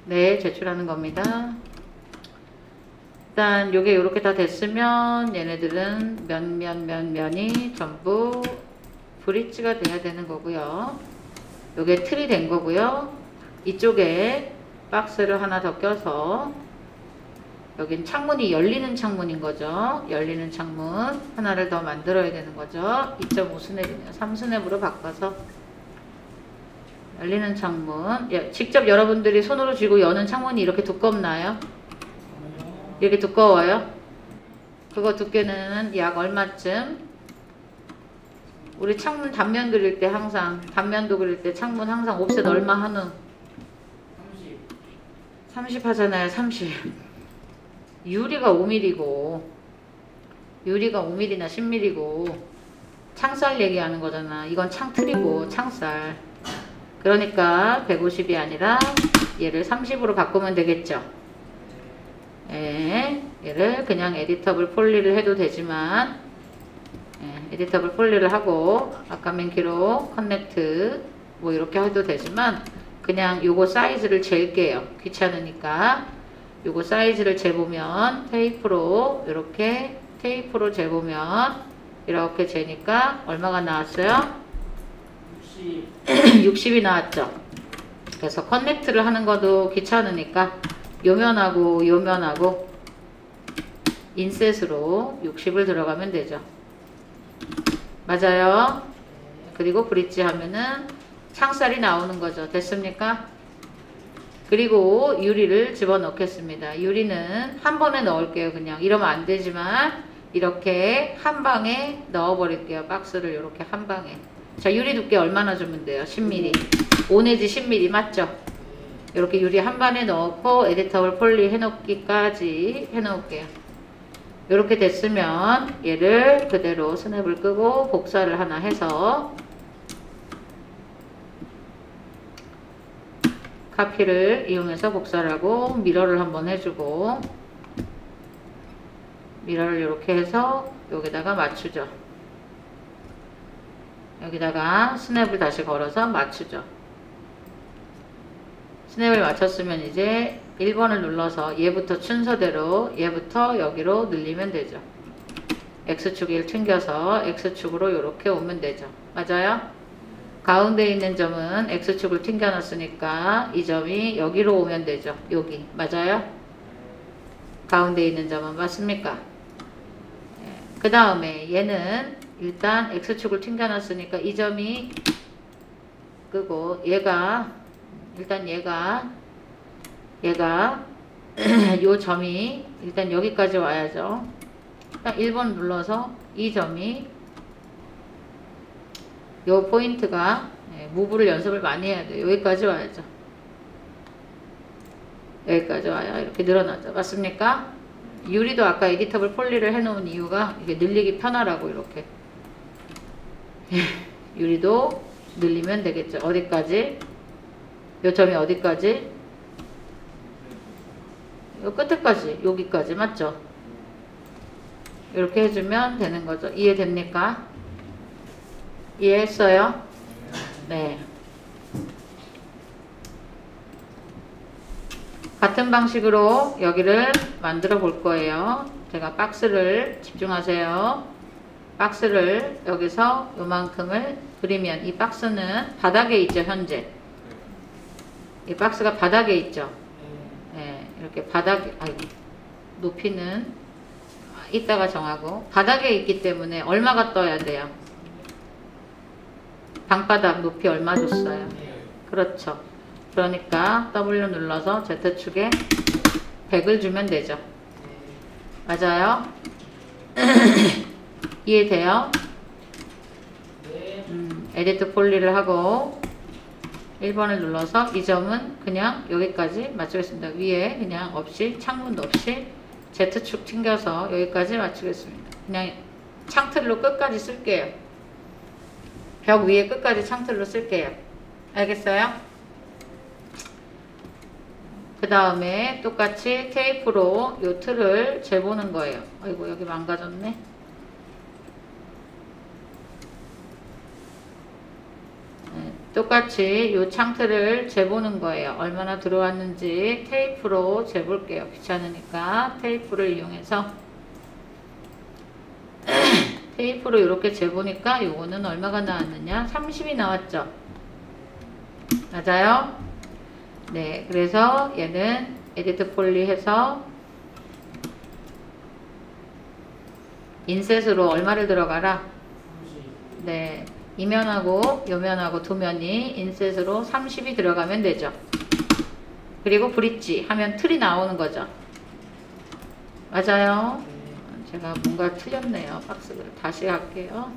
네, 제출하는 겁니다. 일단 요게 요렇게 다 됐으면 얘네들은 면이 전부 브릿지가 돼야 되는 거고요. 요게 틀이 된 거고요. 이쪽에 박스를 하나 더 껴서 여긴 창문이 열리는 창문인 거죠. 열리는 창문 하나를 더 만들어야 되는 거죠. 2.5 스냅이네요. 3 스냅으로 바꿔서 열리는 창문. 직접 여러분들이 손으로 쥐고 여는 창문이 이렇게 두껍나요? 이렇게 두꺼워요? 그거 두께는 약 얼마쯤? 우리 창문 단면 그릴 때 항상 단면도 그릴 때 창문 항상 옵셋 얼마 하는? 30 하잖아요. 30. 유리가 5mm고 유리가 5mm나 10mm고 창살 얘기하는 거잖아. 이건 창틀이고 창살. 그러니까 150이 아니라 얘를 30으로 바꾸면 되겠죠. 얘를 그냥 에디터블 폴리를 해도 되지만 에디터블 폴리를 하고 아까 맨키로 커넥트 뭐 이렇게 해도 되지만 그냥 요거 사이즈를 잴게요. 귀찮으니까 요거 사이즈를 재보면 테이프로 이렇게 테이프로 재보면 이렇게 재니까 얼마가 나왔어요? 60이 나왔죠. 그래서 커넥트를 하는 것도 귀찮으니까 요면하고 요면하고 인셋으로 60을 들어가면 되죠. 맞아요. 그리고 브릿지 하면은 창살이 나오는 거죠. 됐습니까? 그리고 유리를 집어넣겠습니다. 유리는 한 번에 넣을게요. 그냥 이러면 안 되지만 이렇게 한 방에 넣어 버릴게요. 박스를 이렇게 한 방에. 자, 유리 두께 얼마나 주면 돼요? 10mm. 5 내지 10mm 맞죠? 이렇게 유리 한 방에 넣고 에디터블 폴리 해놓기까지 해놓을게요. 이렇게 됐으면 얘를 그대로 스냅을 끄고 복사를 하나 해서 카피를 이용해서 복사를 하고 미러를 한번 해주고 미러를 이렇게 해서 여기다가 맞추죠. 여기다가 스냅을 다시 걸어서 맞추죠. 스냅을 맞췄으면 이제 1번을 눌러서 얘부터 순서대로 얘부터 여기로 늘리면 되죠. X축을 튕겨서 X축으로 이렇게 오면 되죠. 맞아요? 가운데 있는 점은 X축을 튕겨 놨으니까 이 점이 여기로 오면 되죠. 여기. 맞아요? 가운데 있는 점은 맞습니까? 그 다음에 얘는 일단 X축을 튕겨 놨으니까 이 점이 끄고 얘가 일단 얘가 요 점이 일단 여기까지 와야죠. 딱 1번 눌러서 이 점이 요 포인트가 무브를 연습을 많이 해야 돼요. 여기까지 와야죠. 여기까지 와요. 이렇게 늘어나죠. 맞습니까? 유리도 아까 에디터블 폴리를 해놓은 이유가 이게 늘리기 편하라고 이렇게 유리도 늘리면 되겠죠. 어디까지? 요 점이 어디까지? 요 끝에까지, 여기까지 맞죠? 이렇게 해주면 되는 거죠. 이해됩니까? 이해했어요? 네. 같은 방식으로 여기를 만들어 볼 거예요. 제가 박스를 집중하세요. 박스를 여기서 요만큼을 그리면 이 박스는 바닥에 있죠. 현재 이 박스가 바닥에 있죠. 네, 이렇게 바닥에 높이는 이따가 정하고 바닥에 있기 때문에 얼마가 떠야 돼요? 방바닥 높이 얼마 줬어요? 그렇죠. 그러니까 W 눌러서 Z축에 100을 주면 되죠. 맞아요? 이해돼요? 에디트 폴리를 하고 1번을 눌러서 이 점은 그냥 여기까지 맞추겠습니다. 위에 그냥 없이 창문도 없이 Z축 튕겨서 여기까지 맞추겠습니다. 그냥 창틀로 끝까지 쓸게요. 벽 위에 끝까지 창틀로 쓸게요. 알겠어요? 그 다음에 똑같이 테이프로 요 틀을 재보는 거예요. 아이고 여기 망가졌네. 똑같이 이 창틀을 재보는 거예요. 얼마나 들어왔는지 테이프로 재볼게요. 귀찮으니까 테이프를 이용해서 테이프로 이렇게 재보니까 요거는 얼마가 나왔느냐? 30이 나왔죠. 맞아요? 네, 그래서 얘는 에디트 폴리 해서 인셋으로 얼마를 들어가라? 네, 이면하고 요면하고 두 면이 인셋으로 30이 들어가면 되죠. 그리고 브릿지 하면 틀이 나오는 거죠. 맞아요? 제가 뭔가 틀렸네요. 박스를 다시 할게요.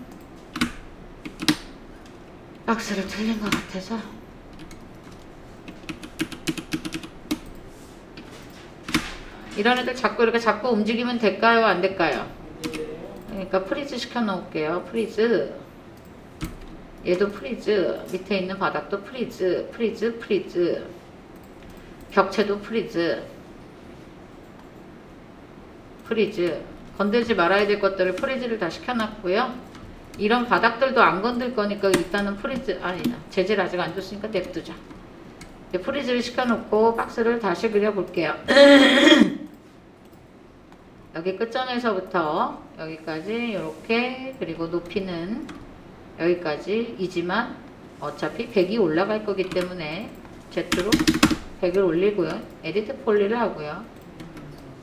박스를 틀린 것 같아서. 이런 애들 자꾸 이렇게 자꾸 움직이면 될까요? 안 될까요? 그러니까 프리즈 시켜 놓을게요. 프리즈. 얘도 프리즈. 밑에 있는 바닥도 프리즈. 프리즈, 프리즈. 벽체도 프리즈. 프리즈. 건들지 말아야 될 것들을 프리즈를 다 시켜놨고요. 이런 바닥들도 안 건들 거니까 일단은 프리즈, 아니다. 재질 아직 안 줬으니까 냅두자. 프리즈를 시켜놓고 박스를 다시 그려볼게요. 여기 끝점에서부터 여기까지 이렇게, 그리고 높이는 여기까지이지만 어차피 100이 올라갈 거기 때문에 Z로 100을 올리고요. 에디트 폴리를 하고요.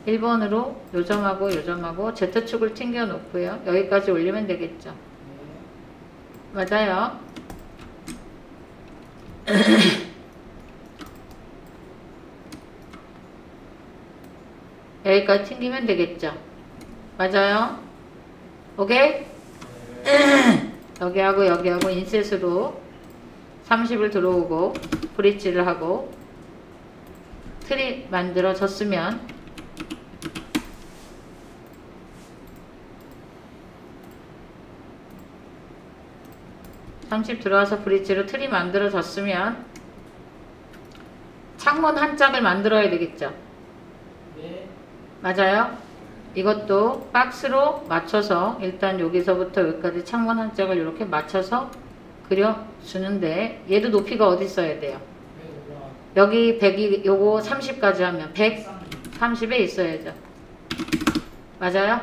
1번으로 요점하고 요점하고 Z축을 튕겨 놓고요. 여기까지 올리면 되겠죠. 맞아요. 여기까지 튕기면 되겠죠. 맞아요. 오케이? 여기하고 여기하고 인셋으로 30을 들어오고 브릿지를 하고 틀이 만들어졌으면 들어와서 브릿지로 틀이 만들어졌으면 창문 한 짝을 만들어야 되겠죠. 네. 맞아요. 이것도 박스로 맞춰서 일단 여기서부터 여기까지 창문 한 짝을 이렇게 맞춰서 그려주는데 얘도 높이가 어디 있어야 돼요? 여기 100이 요거 30까지 하면 130에 있어야죠. 맞아요?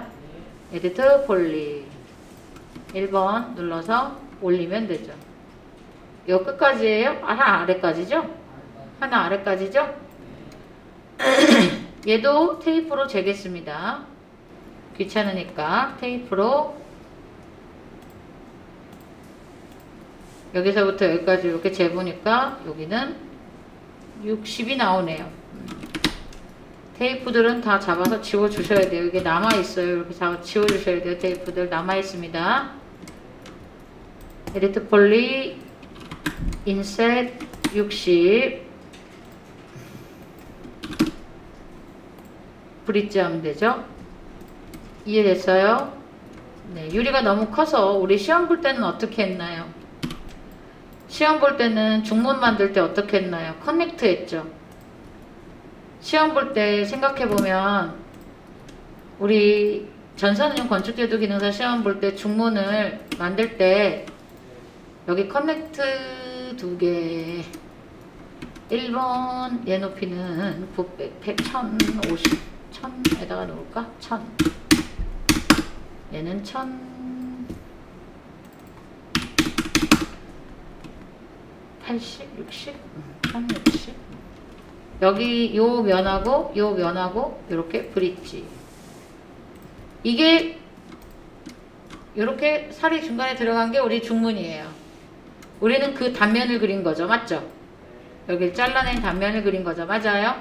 에디트 폴리 1번 눌러서 올리면 되죠. 요 끝까지예요? 하나 아래까지죠? 하나 아래까지죠? 얘도 테이프로 재겠습니다. 귀찮으니까 테이프로 여기서부터 여기까지 이렇게 재보니까 여기는 60이 나오네요. 테이프들은 다 잡아서 지워주셔야 돼요. 이게 남아있어요. 이렇게 지워주셔야 돼요. 테이프들 남아있습니다. 에디트 폴리 인셋 60 브릿지 하면 되죠. 이해됐어요? 네, 유리가 너무 커서 우리 시험 볼 때는 어떻게 했나요? 시험 볼 때는 중문 만들 때 어떻게 했나요? 커넥트 했죠. 시험 볼 때 생각해보면 우리 전산운용 건축제도 기능사 시험 볼 때 중문을 만들 때 여기 커넥트 2개 1번 얘 높이는 1050 1000에다가 놓을까? 1000 얘는 1080 60 1060 여기 요 면하고 요 면하고 이렇게 브릿지 이게 이렇게 살이 중간에 들어간 게 우리 중문이에요. 우리는 그 단면을 그린 거죠. 맞죠? 여기 잘라낸 단면을 그린 거죠. 맞아요?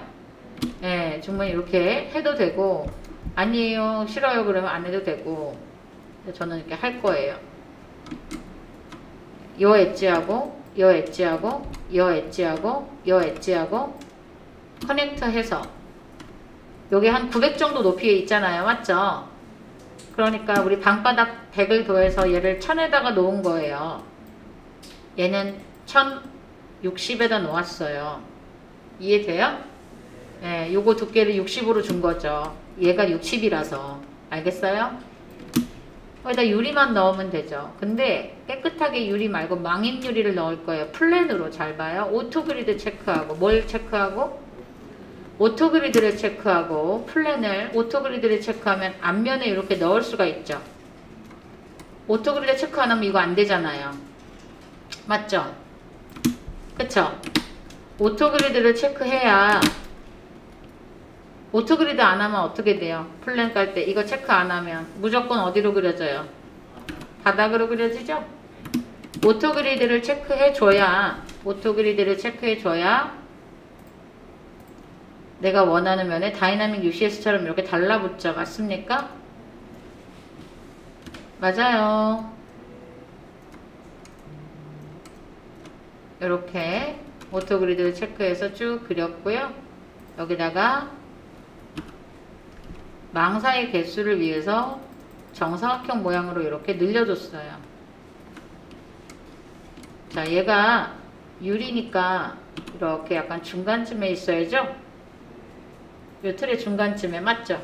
네, 중문 이렇게 해도 되고 아니에요 싫어요 그러면 안 해도 되고 저는 이렇게 할 거예요. 요 엣지하고 요 엣지하고 요 엣지하고 요 엣지하고 커넥트 해서 요게 한 900 정도 높이에 있잖아요. 맞죠? 그러니까 우리 방바닥 100을 더해서 얘를 1000에다가 놓은 거예요. 얘는 1060에다 놓았어요. 이해돼요? 네, 요거 두께를 60으로 준 거죠. 얘가 60이라서. 알겠어요? 거기다 유리만 넣으면 되죠. 근데 깨끗하게 유리 말고 망인 유리를 넣을 거예요. 플랜으로. 잘 봐요. 오토그리드 체크하고 뭘 체크하고? 오토그리드를 체크하고 플랜을 오토그리드를 체크하면 앞면에 이렇게 넣을 수가 있죠. 오토그리드 체크 안 하면 이거 안 되잖아요. 맞죠? 그쵸? 오토그리드를 체크해야. 오토그리드 안 하면 어떻게 돼요? 플랜 깔 때 이거 체크 안 하면 무조건 어디로 그려져요? 바닥으로 그려지죠? 오토그리드를 체크해줘야 내가 원하는 면에 다이나믹 UCS처럼 이렇게 달라붙죠. 맞습니까? 맞아요. 이렇게 오토그리드를 체크해서 쭉 그렸고요. 여기다가 망사의 개수를 위해서 정사각형 모양으로 이렇게 늘려줬어요. 자, 얘가 유리니까 이렇게 약간 중간쯤에 있어야죠? 요 틀의 중간쯤에. 맞죠?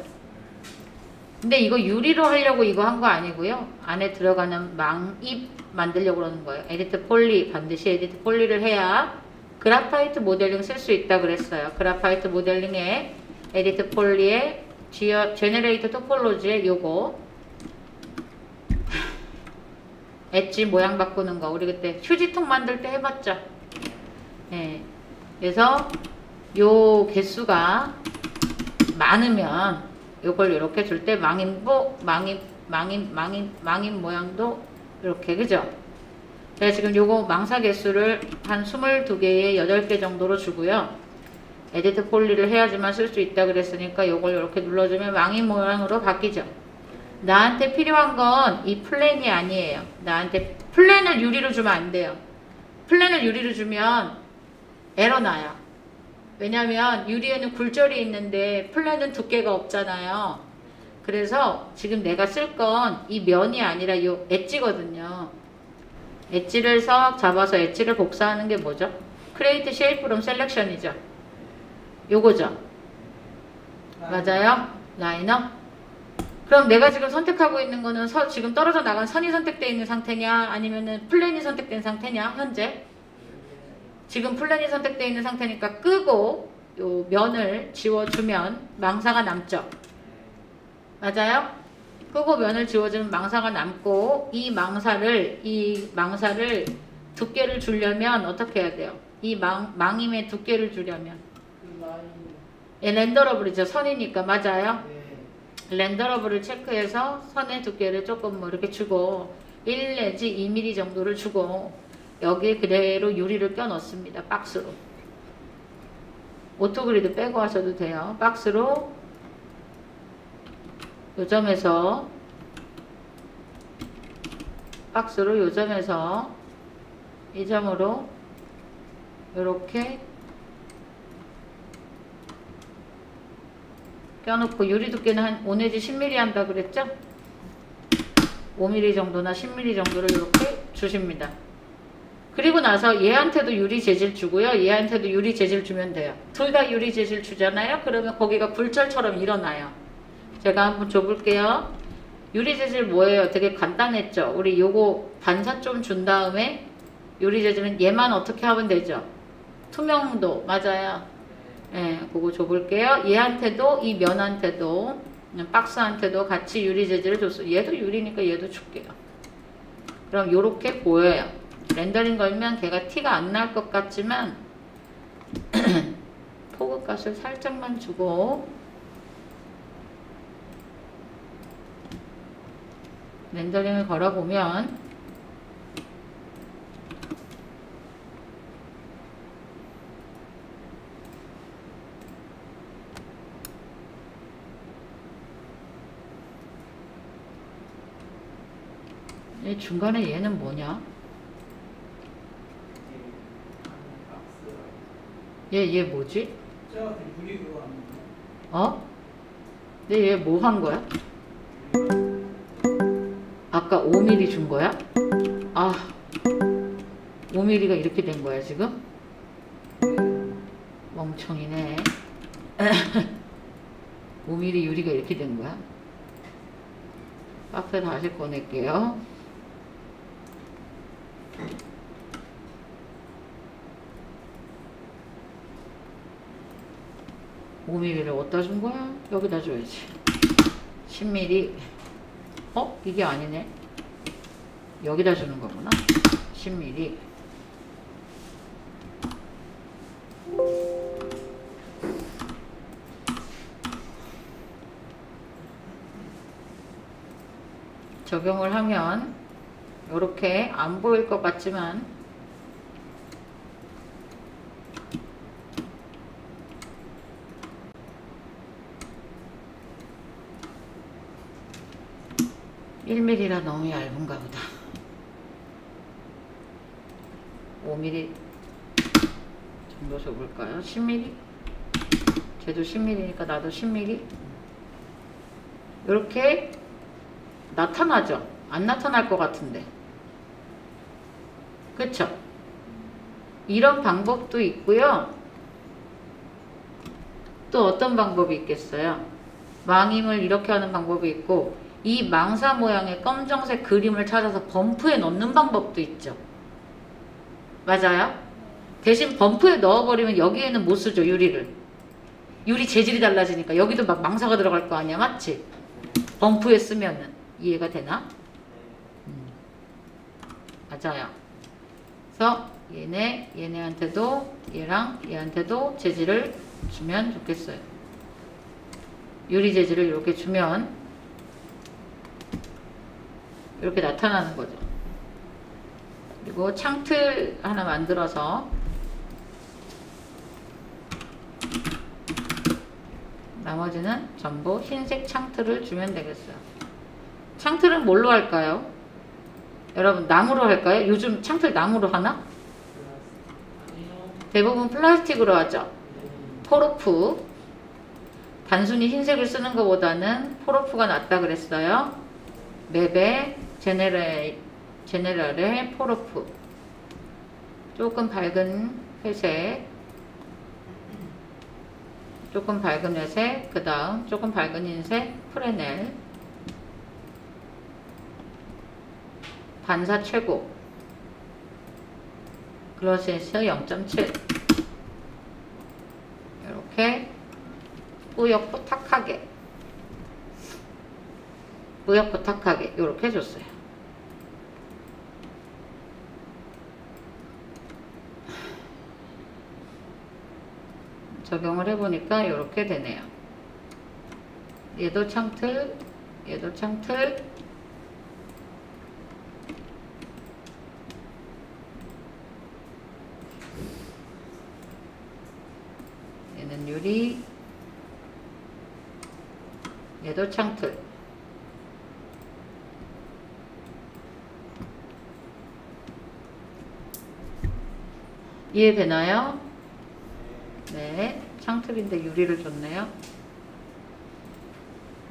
근데 이거 유리로 하려고 이거 한 거 아니고요. 안에 들어가는 망입 만들려고 그러는 거예요. 에디트 폴리, 반드시 에디트 폴리를 해야 그래파이트 모델링 쓸 수 있다 그랬어요. 그래파이트 모델링에 에디트 폴리에 제너레이터 토폴로지에 요거 엣지 모양 바꾸는 거 우리 그때 휴지통 만들 때 해봤죠. 예. 그래서 요 개수가 많으면 요걸 이렇게 줄 때 망인 모양도 이렇게, 그죠? 제가 지금 요거 망사 개수를 한 22개에 8개 정도로 주고요. 에디트 폴리를 해야지만 쓸 수 있다 그랬으니까 요걸 이렇게 눌러주면 망인 모양으로 바뀌죠. 나한테 필요한 건 이 플랜이 아니에요. 나한테 플랜을 유리로 주면 안 돼요. 플랜을 유리로 주면 에러 나요. 왜냐면 유리에는 굴절이 있는데 플랜은 두께가 없잖아요. 그래서 지금 내가 쓸 건 이 면이 아니라 요 엣지거든요. 엣지를 석 잡아서 엣지를 복사하는 게 뭐죠? Create Shape from Selection이죠. 요거죠. 맞아요? 라이너? 그럼 내가 지금 선택하고 있는 거는 지금 떨어져 나간 선이 선택되어 있는 상태냐 아니면은 플랜이 선택된 상태냐 현재? 지금 플랜이 선택되어 있는 상태니까 끄고 요 면을 지워주면 망사가 남죠. 맞아요? 끄고 면을 지워주면 망사가 남고 이 망사를 두께를 주려면 어떻게 해야 돼요? 이 망임의 두께를 주려면 렌더러블이죠. 선이니까. 맞아요? 렌더러블을 체크해서 선의 두께를 조금 뭐 이렇게 주고 1 내지 2mm 정도를 주고 여기에 그대로 유리를 껴 넣습니다. 박스로. 오토그리드 빼고 하셔도 돼요. 박스로 요점에서 이 점으로 이렇게 껴놓고 유리 두께는 한 5 내지 10mm 한다 그랬죠? 5mm 정도나 10mm 정도를 이렇게 주십니다. 그리고 나서 얘한테도 유리 재질 주고요. 얘한테도 유리 재질 주면 돼요. 둘 다 유리 재질 주잖아요. 그러면 거기가 굴절처럼 일어나요. 제가 한번 줘볼게요. 유리 재질 뭐예요? 되게 간단했죠? 우리 요거 반사 좀 준 다음에 유리 재질은 얘만 어떻게 하면 되죠? 투명도. 맞아요. 예, 그거 줘볼게요. 얘한테도 이 면한테도 박스한테도 같이 유리 재질을 줬어요. 얘도 유리니까 얘도 줄게요. 그럼 요렇게 보여요. 렌더링 걸면 걔가 티가 안 날 것 같지만 포그 값을 살짝만 주고 렌더링을 걸어보면 이 중간에 얘는 뭐냐? 얘 뭐지? 어? 근데 얘 뭐 한 거야? 아까 5mm 준 거야? 아, 5mm가 이렇게 된 거야 지금? 멍청이네. 5mm 유리가 이렇게 된 거야? 박스 다시 꺼낼게요. 5mm를 어디다 준 거야? 여기다 줘야지. 10mm. 이게 아니네. 여기다 주는 거구나. 10mm. 적용을 하면 이렇게 안 보일 것 같지만 (1mm라) 너무 얇은가 보다. 5mm 정도 줘볼까요? 10mm? 쟤도 10mm니까 나도 10mm. 이렇게 나타나죠? 안 나타날 것 같은데. 그쵸? 이런 방법도 있고요. 또 어떤 방법이 있겠어요? 망임을 이렇게 하는 방법이 있고, 이 망사 모양의 검정색 그림을 찾아서 범프에 넣는 방법도 있죠. 맞아요? 대신 범프에 넣어버리면 여기에는 못 쓰죠, 유리를. 유리 재질이 달라지니까 여기도 막 망사가 들어갈 거 아니야, 맞지? 범프에 쓰면은. 이해가 되나? 맞아요. 그래서 얘네한테도 얘한테도 재질을 주면 좋겠어요. 유리 재질을 이렇게 주면 이렇게 나타나는 거죠. 그리고 창틀 하나 만들어서 나머지는 전부 흰색 창틀을 주면 되겠어요. 창틀은 뭘로 할까요? 여러분, 나무로 할까요? 요즘 창틀 나무로 하나? 대부분 플라스틱으로 하죠. 포로프. 단순히 흰색을 쓰는 것보다는 포로프가 낫다 그랬어요. 맵의 제네럴의 포로프. 조금 밝은 회색, 조금 밝은 회색, 그 다음 조금 밝은 흰색, 프레넬. 반사 최고. 글로시스 0.7. 이렇게 뿌옇고 탁하게 이렇게 해줬어요. 적용을 해보니까 이렇게 되네요. 얘도 창틀, 얘도 창틀. 얘는 유리, 얘도 창틀. 이해되나요? 네, 창틀인데 유리를 줬네요.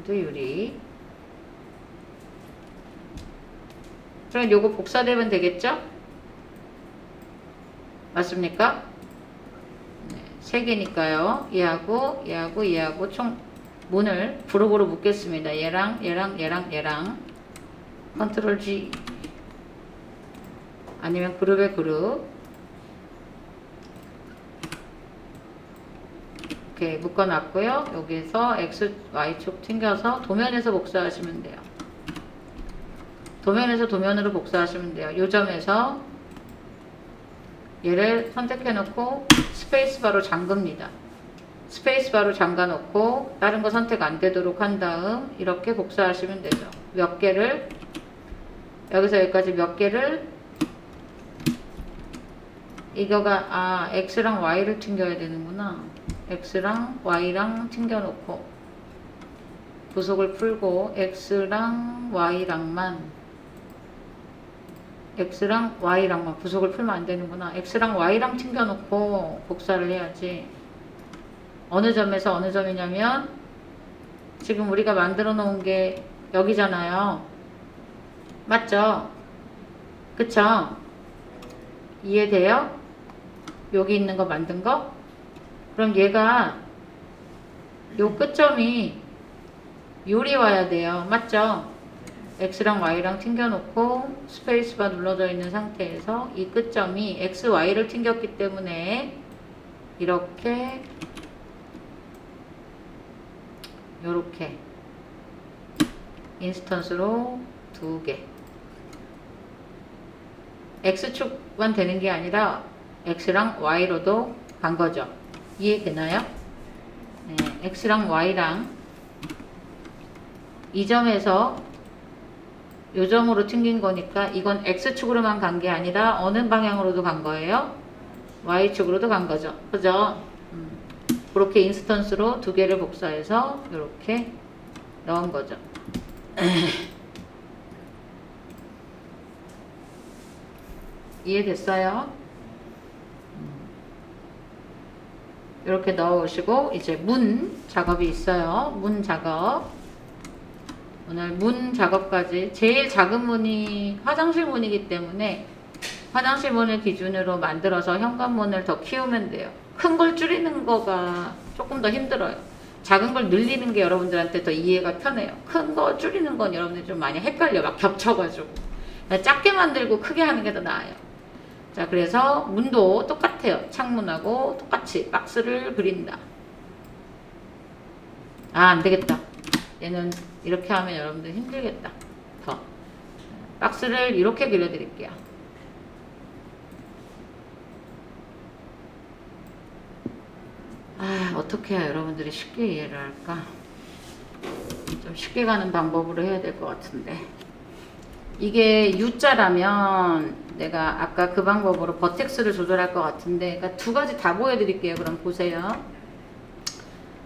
또 유리. 그럼 요거 복사되면 되겠죠? 맞습니까? 네, 3개니까요. 얘하고 총 문을 그룹으로 묶겠습니다. 얘랑 컨트롤 G 아니면 그룹의 그룹 이렇게 묶어놨고요. 여기서 X, Y축 튕겨서 도면에서 복사하시면 돼요. 도면에서 도면으로 복사하시면 돼요. 요 점에서 얘를 선택해 놓고 스페이스바로 잠급니다. 스페이스바로 잠가 놓고 다른 거 선택 안 되도록 한 다음 이렇게 복사하시면 되죠. 몇 개를 여기서 여기까지 몇 개를 이거가 X랑 Y를 튕겨야 되는구나. X랑 Y랑 튕겨 놓고 부속을 풀고 X랑 Y랑만 부속을 풀면 안 되는구나. X랑 Y랑 튕겨 놓고 복사를 해야지. 어느 점에서 어느 점이냐면 지금 우리가 만들어 놓은 게 여기잖아요. 맞죠? 그쵸? 이해돼요? 여기 있는 거 만든 거? 그럼 얘가 요 끝점이 요리 와야 돼요. 맞죠? X랑 Y랑 튕겨놓고 스페이스바 눌러져 있는 상태에서 이 끝점이 X, Y를 튕겼기 때문에 이렇게 요렇게 인스턴스로 2개 X축만 되는 게 아니라 X랑 Y로도 간 거죠. 이해되나요? 네, X랑 Y랑 이 점에서 요 점으로 튕긴 거니까 이건 X축으로만 간 게 아니라 어느 방향으로도 간 거예요? Y축으로도 간 거죠. 그죠? 그렇게 인스턴스로 2개를 복사해서 이렇게 넣은 거죠. 이해됐어요? 이렇게 넣으시고 이제 문 작업이 있어요. 문 작업. 오늘 문 작업까지 제일 작은 문이 화장실 문이기 때문에 화장실 문을 기준으로 만들어서 현관문을 더 키우면 돼요. 큰 걸 줄이는 거가 조금 더 힘들어요. 작은 걸 늘리는 게 여러분들한테 더 이해가 편해요. 큰 거 줄이는 건 여러분들이 좀 많이 헷갈려. 막 겹쳐가지고. 작게 만들고 크게 하는 게 더 나아요. 자, 그래서 문도 똑같아요. 창문하고 똑같이 박스를 그린다. 아, 안 되겠다. 얘는 이렇게 하면 여러분들 힘들겠다. 더. 박스를 이렇게 그려드릴게요. 아, 어떻게 해야 여러분들이 쉽게 이해를 할까? 좀 쉽게 가는 방법으로 해야 될 것 같은데. 이게 U자라면 내가 아까 그 방법으로 버텍스를 조절할 것 같은데, 그러니까 두 가지 다 보여드릴게요. 그럼 보세요.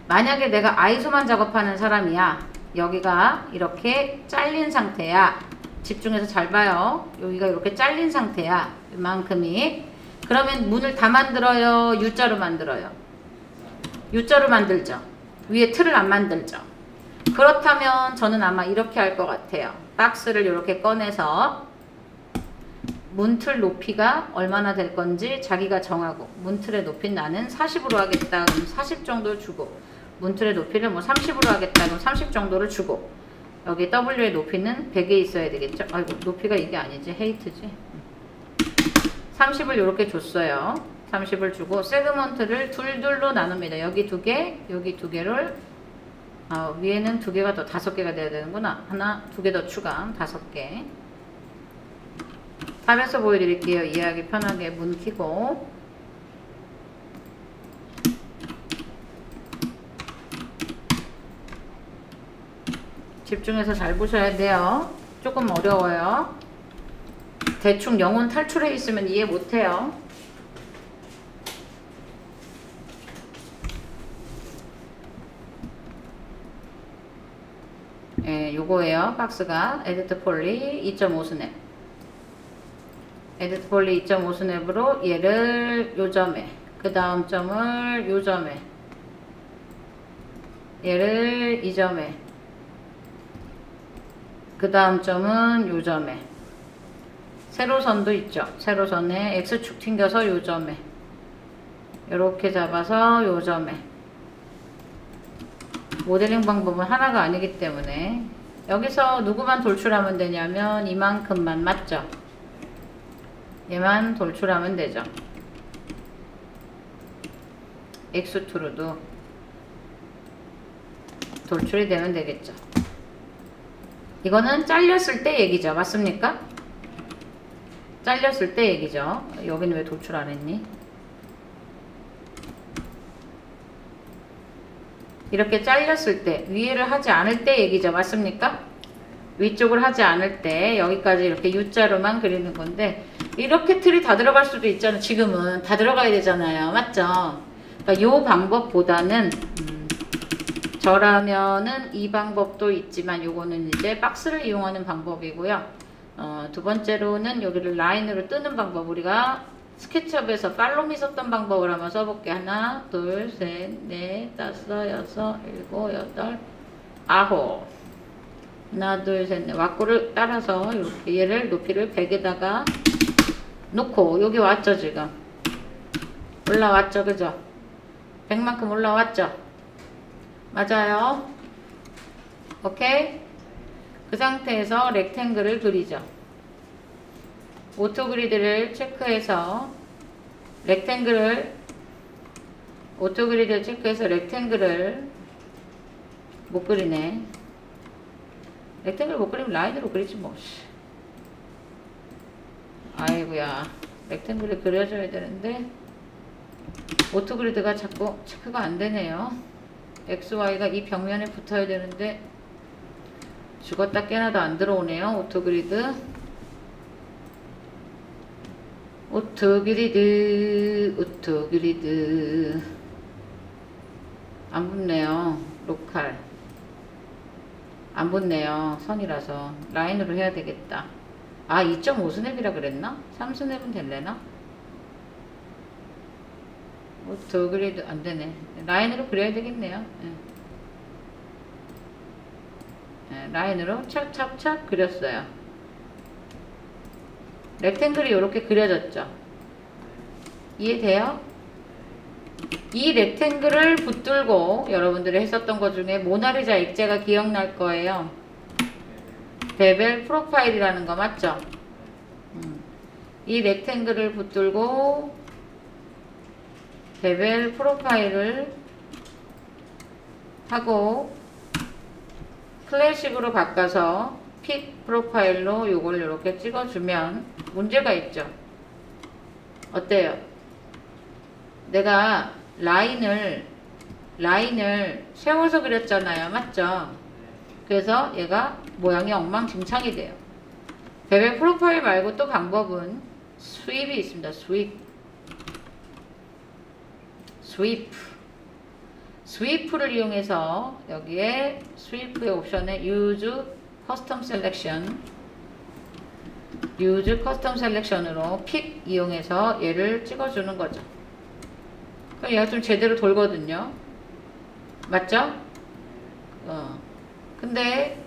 만약에 내가 아이소만 작업하는 사람이야. 여기가 이렇게 잘린 상태야. 집중해서 잘 봐요. 여기가 이렇게 잘린 상태야. 이만큼이. 그러면 문을 다 만들어요? U자로 만들어요? U자로 만들죠. 위에 틀을 안 만들죠. 그렇다면 저는 아마 이렇게 할 것 같아요. 박스를 이렇게 꺼내서 문틀 높이가 얼마나 될 건지 자기가 정하고, 문틀의 높이는 나는 40으로 하겠다. 그럼 40 정도 주고, 문틀의 높이를 뭐 30으로 하겠다. 그럼 30 정도를 주고, 여기 W의 높이는 100에 있어야 되겠죠. 아이고, 높이가 이게 아니지. 헤이트지. 30을 이렇게 줬어요. 30을 주고 세그먼트를 둘둘로 나눕니다. 여기 2개, 여기 2개를 위에는 2개가 더 5개가 돼야 되는구나. 하나, 2개 더 추가, 5개. 탑에서 보여드릴게요. 이해하기 편하게 문 켜고. 집중해서 잘 보셔야 돼요. 조금 어려워요. 대충 영혼 탈출해 있으면 이해 못해요. 예, 요거예요. 박스가 에디트 폴리 2.5스냅. 에디트 폴리 2.5스냅으로 얘를 요 점에, 그 다음 점을 요 점에, 얘를 이 점에, 그 다음 점은 요 점에, 세로선도 있죠. 세로선에 X축 튕겨서 요 점에, 요렇게 잡아서 요 점에. 모델링 방법은 하나가 아니기 때문에 여기서 누구만 돌출하면 되냐면 이만큼만, 맞죠? 얘만 돌출하면 되죠. X2로도 돌출이 되면 되겠죠. 이거는 잘렸을 때 얘기죠. 맞습니까? 잘렸을 때 얘기죠. 여기는 왜 돌출 안 했니? 이렇게 잘렸을 때, 위에를 하지 않을 때 얘기죠. 맞습니까? 위쪽을 하지 않을 때 여기까지 이렇게 U자로만 그리는 건데, 이렇게 틀이 다 들어갈 수도 있잖아요. 지금은 다 들어가야 되잖아요. 맞죠? 그러니까 요 방법보다는 저라면은 이 방법도 있지만 요거는 이제 박스를 이용하는 방법이고요. 두 번째로는 여기를 라인으로 뜨는 방법, 우리가 스케치업에서 팔로미 썼던 방법을 한번 써볼게. 하나, 둘, 셋, 넷, 다섯, 여섯, 일곱, 여덟, 아홉. 하나, 둘, 셋, 넷. 왁구를 따라서 이렇게 얘를 높이를 100에다가 놓고, 여기 왔죠, 지금? 올라왔죠, 그죠? 100만큼 올라왔죠? 맞아요. 오케이? 그 상태에서 렉탱글을 그리죠. 오토그리드를 체크해서 렉탱글을 못 그리네. 렉탱글 못 그리면 라인으로 그리지 뭐. 아이고야, 렉탱글을 그려줘야 되는데 오토그리드가 자꾸 체크가 안 되네요. XY가 이 벽면에 붙어야 되는데 죽었다 깨나도 안 들어오네요. 오토그리드 안 붙네요. 로컬 안 붙네요. 선이라서 라인으로 해야 되겠다. 아, 2.5 스냅이라 그랬나? 3 스냅은 될래나? 오토그리드 안 되네. 라인으로 그려야 되겠네요. 네, 라인으로 착착착 그렸어요. 렉탱글이 이렇게 그려졌죠. 이해돼요? 이 렉탱글을 붙들고 여러분들이 했었던 것 중에 모나리자 액자가 기억날 거예요. 베벨 프로파일이라는 거 맞죠? 이 렉탱글을 붙들고 베벨 프로파일을 하고 클래식으로 바꿔서 픽 프로파일로 요걸 이렇게 찍어주면 문제가 있죠. 어때요? 내가 라인을 세워서 그렸잖아요. 맞죠? 그래서 얘가 모양이 엉망진창이 돼요. 베벨 프로파일 말고 또 방법은 스윕이 있습니다. 스윕을 이용해서 여기에 스윕의 옵션에 Use Custom Selection으로 픽 이용해서 얘를 찍어주는 거죠. 그럼 얘가 좀 제대로 돌거든요. 맞죠? 근데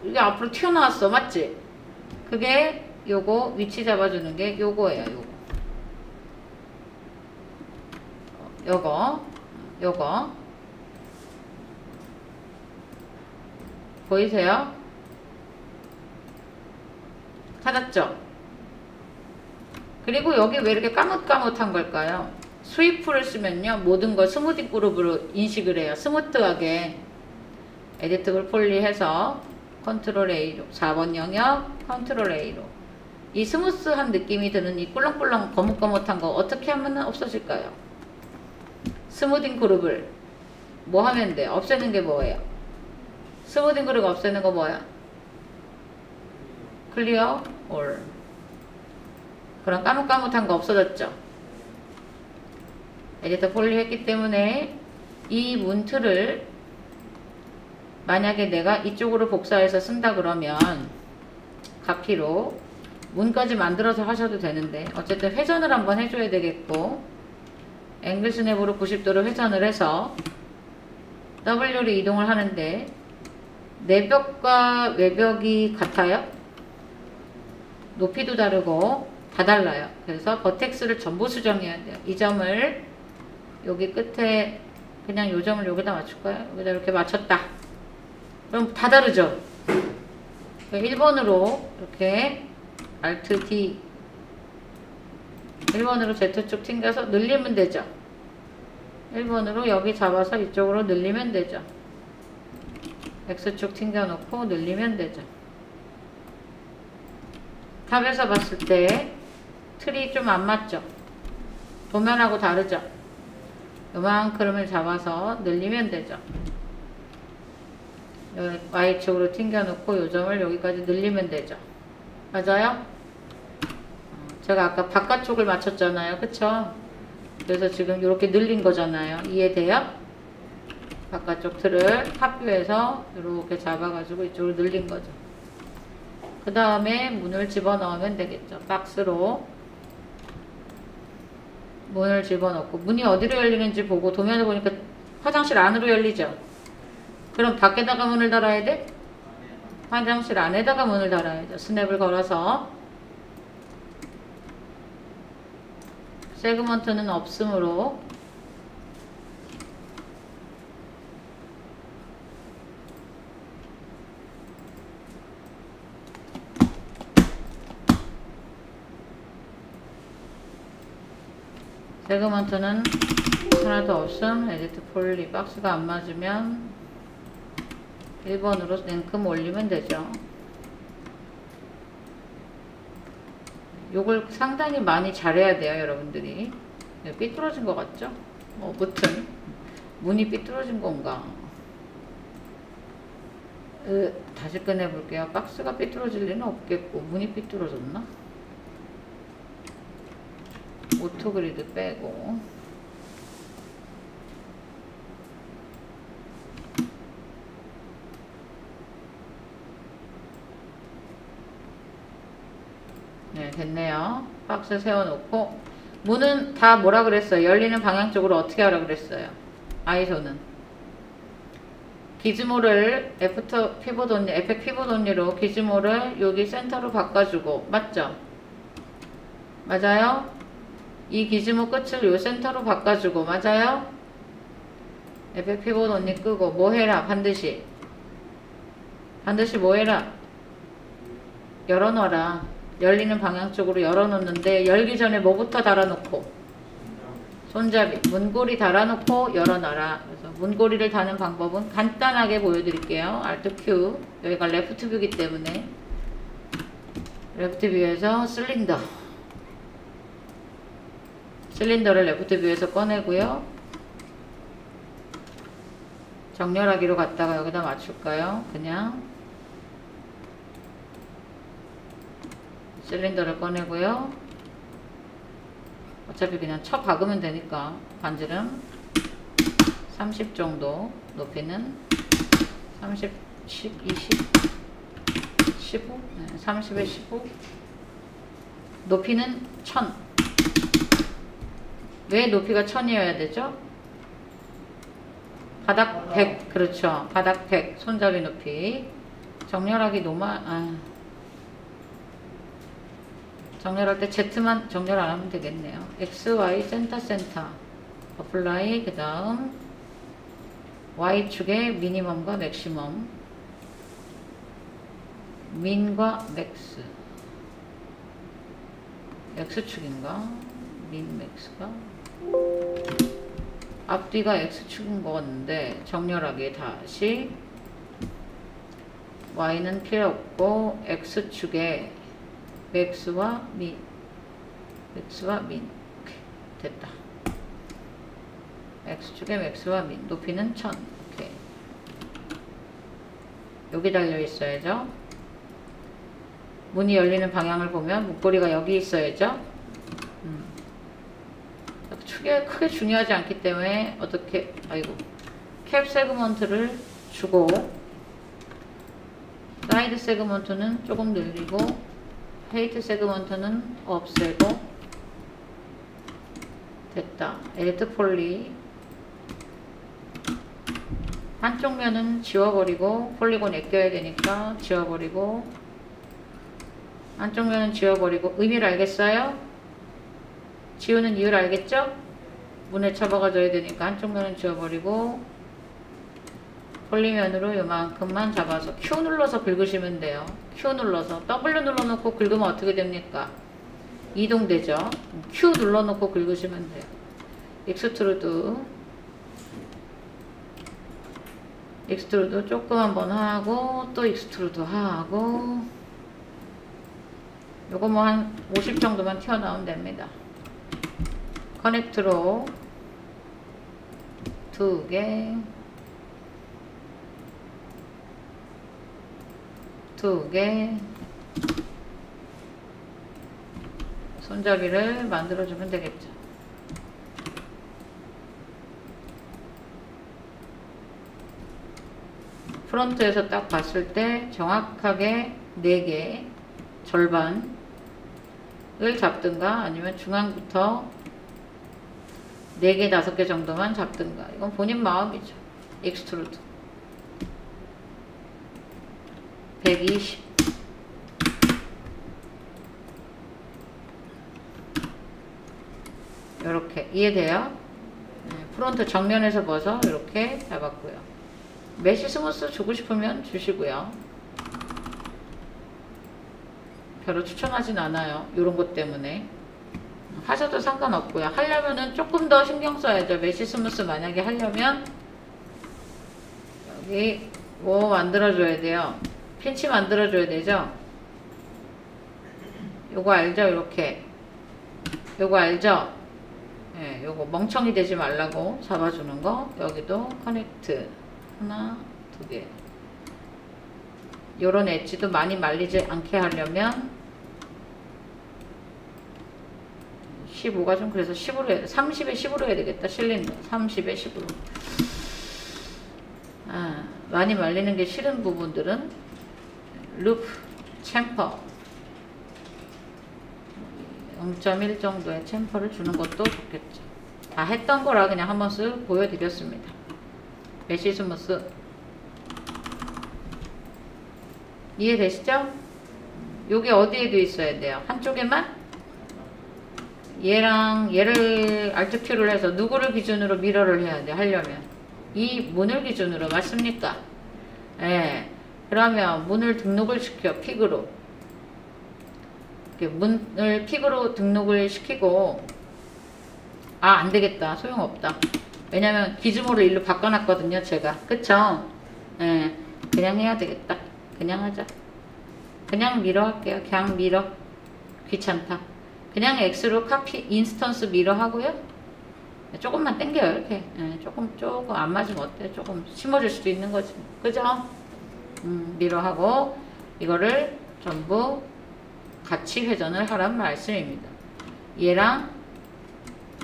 이게 앞으로 튀어나왔어. 맞지? 그게 요거 위치 잡아주는 게 요거예요. 요거 보이세요? 찾았죠? 그리고 여기 왜 이렇게 까뭇까뭇한 걸까요? 스위프를 쓰면요 모든 걸 스무디 그룹으로 인식을 해요. 스무트하게 에디트 그룹 폴리해서 컨트롤 A로 4번 영역 컨트롤 A로 이 스무스한 느낌이 드는 이 꿀렁꿀렁 거뭇거뭇한 거 어떻게 하면 없어질까요? 스무딩 그룹을 뭐 하면 돼? 없애는 게 뭐예요? 스무딩 그룹 없애는 거 뭐야? 클리어 올. 그런 까뭇까뭇한 거 없어졌죠? 에디터 폴리 했기 때문에 이 문틀을 만약에 내가 이쪽으로 복사해서 쓴다 그러면 카피로 문까지 만들어서 하셔도 되는데 어쨌든 회전을 한번 해줘야 되겠고 앵글 스냅으로 90도로 회전을 해서 W로 이동을 하는데 내벽과 외벽이 같아요? 높이도 다르고 다 달라요. 그래서 버텍스를 전부 수정해야 돼요. 이 점을 여기 끝에 그냥 요 점을 여기다 맞출까요? 여기다 이렇게 맞췄다. 그럼 다 다르죠? 1번으로 이렇게 Alt D 1번으로 Z축 튕겨서 늘리면 되죠. 1번으로 여기 잡아서 이쪽으로 늘리면 되죠. X축 튕겨놓고 늘리면 되죠. 탑에서 봤을 때 틀이 좀 안 맞죠? 도면하고 다르죠? 요만큼을 잡아서 늘리면 되죠. Y축으로 튕겨놓고 요 점을 여기까지 늘리면 되죠. 맞아요? 제가 아까 바깥쪽을 맞췄잖아요. 그쵸? 그래서 지금 이렇게 늘린 거잖아요. 이해돼요? 바깥쪽 틀을 탑뷰에서 이렇게 잡아가지고 이쪽으로 늘린 거죠. 그 다음에 문을 집어넣으면 되겠죠. 박스로 문을 집어넣고 문이 어디로 열리는지 보고 도면을 보니까 화장실 안으로 열리죠. 그럼 밖에다가 문을 달아야 돼? 화장실 안에다가 문을 달아야죠. 스냅을 걸어서 세그먼트는 없으므로 세그먼트는 하나도 없음. 에디트 폴리. 박스가 안 맞으면 1번으로 냉큼 올리면 되죠. 요걸 상당히 많이 잘해야 돼요, 여러분들이. 삐뚤어진 것 같죠? 무튼 문이 삐뚤어진 건가? 다시 꺼내 볼게요. 박스가 삐뚤어질 리는 없겠고 문이 삐뚤어졌나? 오토그리드 빼고 네, 됐네요. 박스 세워놓고 문은 다 뭐라 그랬어요? 열리는 방향 쪽으로 어떻게 하라 그랬어요? 아이소는 기즈모를 애프터 피봇 온리, 에펙 피봇 온리로 기즈모를 여기 센터로 바꿔주고, 맞죠? 맞아요? 이 기즈모 끝을 요 센터로 바꿔주고, 맞아요? 에펙 피봇 온리 끄고 뭐 해라? 반드시 뭐 해라? 열어놔라. 열리는 방향 쪽으로 열어놓는데 열기 전에 뭐부터 달아놓고? 손잡이, 문고리 달아놓고 열어놔라. 그래서 문고리를 다는 방법은 간단하게 보여드릴게요. Alt Q. 여기가 레프트 뷰이기 때문에 레프트 뷰에서 실린더를 레프트 뷰에서 꺼내고요. 정렬하기로 갔다가 여기다 맞출까요? 그냥 실린더를 꺼내고요. 어차피 그냥 쳐 박으면 되니까 반지름 30 정도, 높이는 30, 10, 20, 15, 네, 30에 15, 높이는 1000. 왜 높이가 1000이어야 되죠? 바닥 100, 그렇죠. 바닥 100, 손잡이 높이. 정렬하기 정렬할 때 Z만 정렬 안 하면 되겠네요. X, Y, 센터, 어플라이, 그 다음 Y축의 미니멈과 맥시멈, 민과 맥스, X축인가? 민, 맥스가? 앞뒤가 X축인 것 같은데 정렬하기 다시 Y는 필요 없고 X축에 맥스와 민. 오케이, 됐다. X축에 맥스와 민. 높이는 1000. 오케이. 여기 달려 있어야죠. 문이 열리는 방향을 보면 문고리가 여기 있어야죠. 크게 중요하지 않기 때문에 어떻게, 캡 세그먼트를 주고 사이드 세그먼트는 조금 늘리고 헤이트 세그먼트는 없애고, 됐다. 에디트 폴리. 한쪽 면은 지워버리고, 폴리곤 애껴야 되니까 지워버리고, 한쪽 면은 지워버리고. 의미를 알겠어요? 지우는 이유를 알겠죠? 문에 쳐박아줘야 되니까 한쪽 면은 지워버리고, 폴리면으로 요만큼만 잡아서 Q 눌러서 긁으시면 돼요. Q 눌러서. W 눌러놓고 긁으면 어떻게 됩니까? 이동되죠. Q 눌러놓고 긁으시면 돼요. 익스트루드 조금 한번 하고 또 익스트루드 하고, 요거 뭐 한 50 정도만 튀어나오면 됩니다. 커넥트로 2개, 2개, 손잡이를 만들어주면 되겠죠. 프론트에서 딱 봤을 때 정확하게 4개, 절반을 잡든가 아니면 중앙부터 4개, 5개 정도만 잡든가. 이건 본인 마음이죠. 익스트루드 120. 이렇게 이해돼요? 프론트 정면에서 봐서 이렇게 잡았고요. 메쉬 스무스 주고 싶으면 주시고요. 별로 추천하진 않아요. 이런 것 때문에. 하셔도 상관없고요. 하려면은 조금 더 신경 써야죠. 메쉬 스무스 만약에 하려면 여기 뭐 만들어줘야 돼요. 핀치 만들어줘야 되죠. 요거 알죠? 이렇게 요거 알죠? 예, 요거 멍청이 되지 말라고 잡아주는 거. 여기도 커넥트 하나, 두 개. 요런 엣지도 많이 말리지 않게 하려면 15가 좀 그래서 10으로 해야 돼. 30에 10으로 해야 되겠다. 실린더 30에 10으로. 많이 말리는 게 싫은 부분들은 루프, 챔퍼 0.1 정도의 챔퍼를 주는 것도 좋겠죠. 다 했던 거라 그냥 한번 쓱 보여드렸습니다. 메쉬 스무스 이해되시죠? 요게 어디에도 있어야 돼요? 한쪽에만? 얘를 Alt Q를 해서 누구를 기준으로 미러를 해야 돼? 하려면 이 문을 기준으로 맞습니까? 예. 그러면 문을 등록을 시켜 픽으로 문을 픽으로 등록을 시키고 안되겠다. 소용없다. 왜냐면 기준으로 일로 바꿔놨거든요. 제가. 그쵸? 예. 그냥 해야 되겠다. 그냥 하자. 그냥 미러 할게요. 그냥 미러. 귀찮다. 그냥 X로 카피 인스턴스 미러 하고요. 조금만 당겨요. 이렇게. 예. 조금 안 맞으면 어때? 조금 심어줄 수도 있는 거지. 그죠? 미러 하고 이거를 전부 같이 회전을 하란 말씀입니다. 얘랑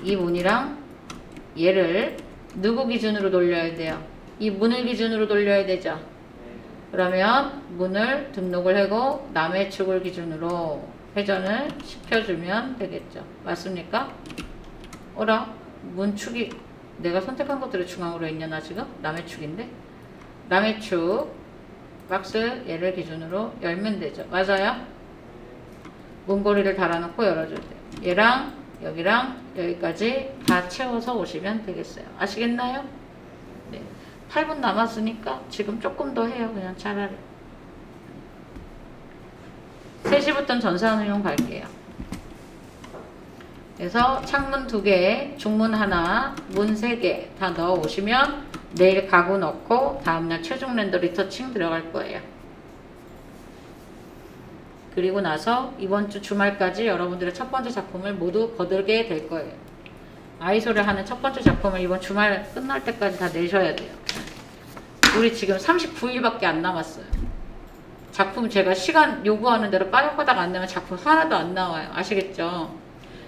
이 문이랑 얘를 누구 기준으로 돌려야 돼요? 이 문을 기준으로 돌려야 되죠. 그러면 문을 등록을 하고 남의 축을 기준으로 회전을 시켜주면 되겠죠. 맞습니까? 어라? 문축이 내가 선택한 것들이 중앙으로 있냐 나 지금? 남의 축인데? 남의 축 박스 얘를 기준으로 열면 되죠. 맞아요? 문고리를 달아놓고 열어줘야 돼요. 얘랑 여기랑 여기까지 다 채워서 오시면 되겠어요. 아시겠나요? 네. 8분 남았으니까 지금 조금 더 해요. 그냥 차라리. 3시부터는 전산응용 갈게요. 그래서 창문 2개, 중문 하나, 문 3개 다 넣어 오시면 내일 가구 넣고 다음날 최종 렌더 리터칭 들어갈 거예요. 그리고 나서 이번 주 주말까지 여러분들의 첫 번째 작품을 모두 거두게 될 거예요. 아이소를 하는 첫 번째 작품을 이번 주말 끝날 때까지 다 내셔야 돼요. 우리 지금 39일밖에 안 남았어요. 작품 제가 시간 요구하는 대로 빠닥빠닥 안 내면 작품 하나도 안 나와요. 아시겠죠?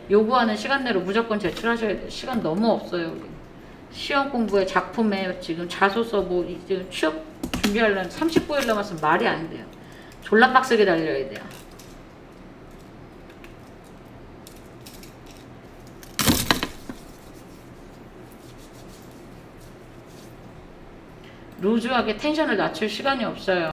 요구하는 시간 내로 무조건 제출하셔야 돼요. 시간 너무 없어요. 우리. 시험 공부에 작품에 지금 자소서 뭐 지금 취업 준비하려면 39일 남았으면 말이 안 돼요. 졸라 빡세게 달려야 돼요. 루즈하게 텐션을 낮출 시간이 없어요.